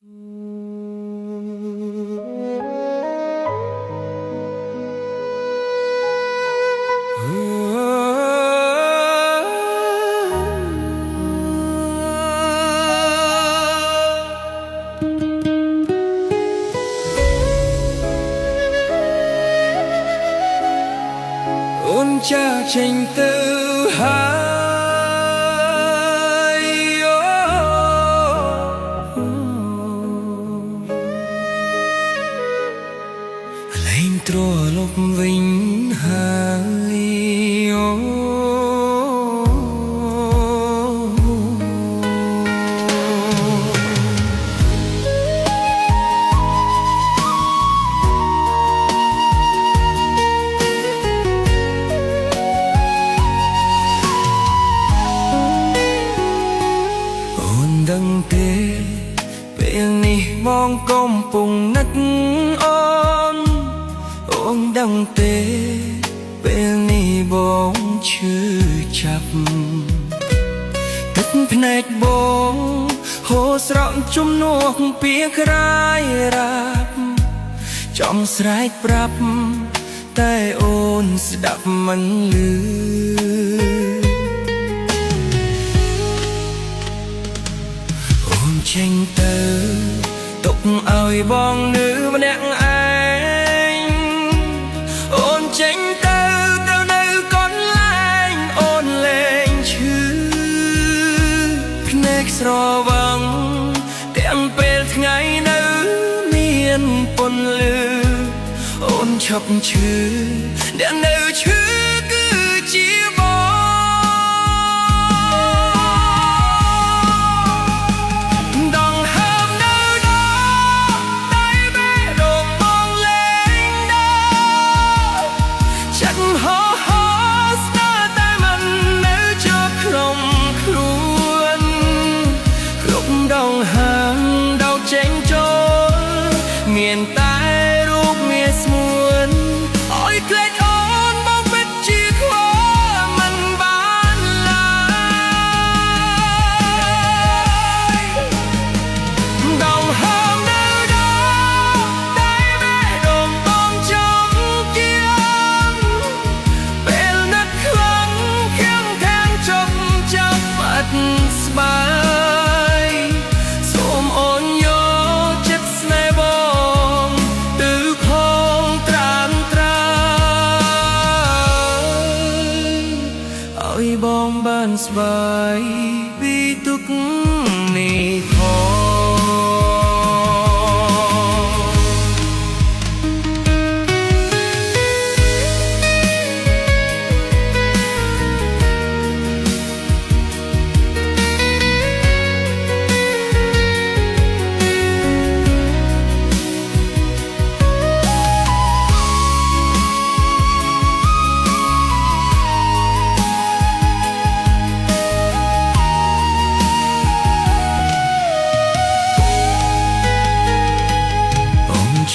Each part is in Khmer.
អូនចាចេញទៅហើយលែងត្រឡប់វិញហើយដឹងទេពេលនេះបងកំពុងនឹកអូនដឹងទេពេលនេះបងឈឺចាប់ទឹកភ្នែកបងហូរស្រក់ជំនួសពីក្រាយរ៉ាប់ចំស្រែកប្រាប់តែអូនស្ដាប់មិនឮចេញទៅទុកឲ្យបងនៅម្នាក់ឯងអូនចេញទៅនៅកន្លែងអូនលែងឈឺភ្នែកស្រវឹងទាំងពេលថ្ងៃនៅមានពន្លឺអូនឈប់ឈឺដែលនៅឈឺគឺជាមានតែរូបងារស្មួនអើយក្លែកអូនមកពិតជាខ្វល់មិនបានឡើយដងហើមនៅដល់តែបេះដូងបងចំគៀងពេលនឹកខ្លាំងខាងខាងចុកចាប់អត់ស្បាយសូមអូនយកចិត្តស្នេហ៍ឲ្យបងបានស្បាយពីទុក្ខនេះផង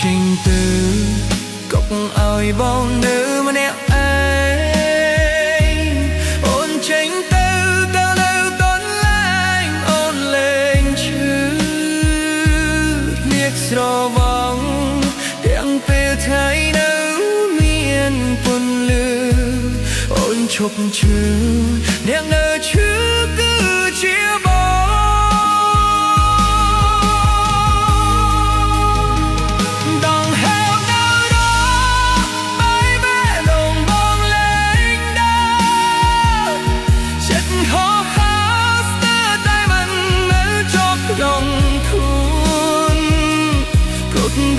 ចេញទៅកុកឲ្យបងនៅម្នាក់ឯងអូនចេញទៅនៅកន្លែងអូនលែងឈឺភ្នែកស្រវឹងទាំងពេលថ្ងៃនៅមានពន្លឺអូនឈប់ឈឺអ្នកនៅឈឺគឺជាបង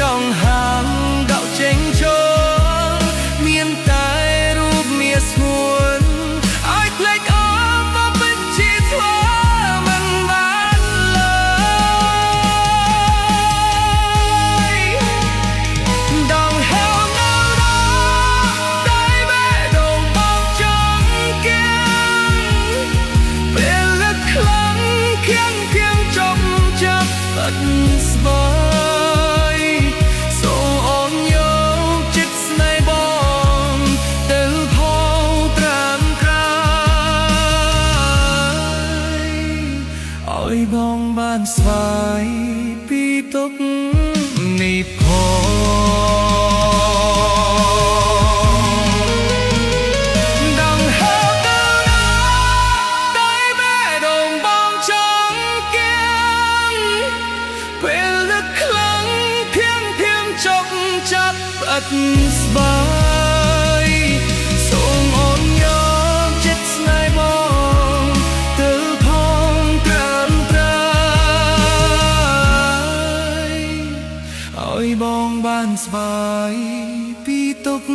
ដងហាងដកចេញចូលមានតែរូបមាសស្ងួនឲ្យក្លែកអូនមកពិតជាធ្វើមិនបានឡើយដងហើមនៅដល់តែបេះដូងបងចំគៀងពេលនឹកខ្លាំងខាងចុកចាប់អត់ស្បាយឲ្យបងបានស្វាយពី ទុកនេះផងដង្ហើមទៅណាតែបេះដូងបងចង់គៀងពេលនឹកខ្លាំងភៀងចុកចាប់ផ្អិតស្បើយសូមអូនយកចិត្តស្នេហ៍បងទៅផងត្រឹមត្រូវឲ្យបងបានស្បាយពីទុក្ខ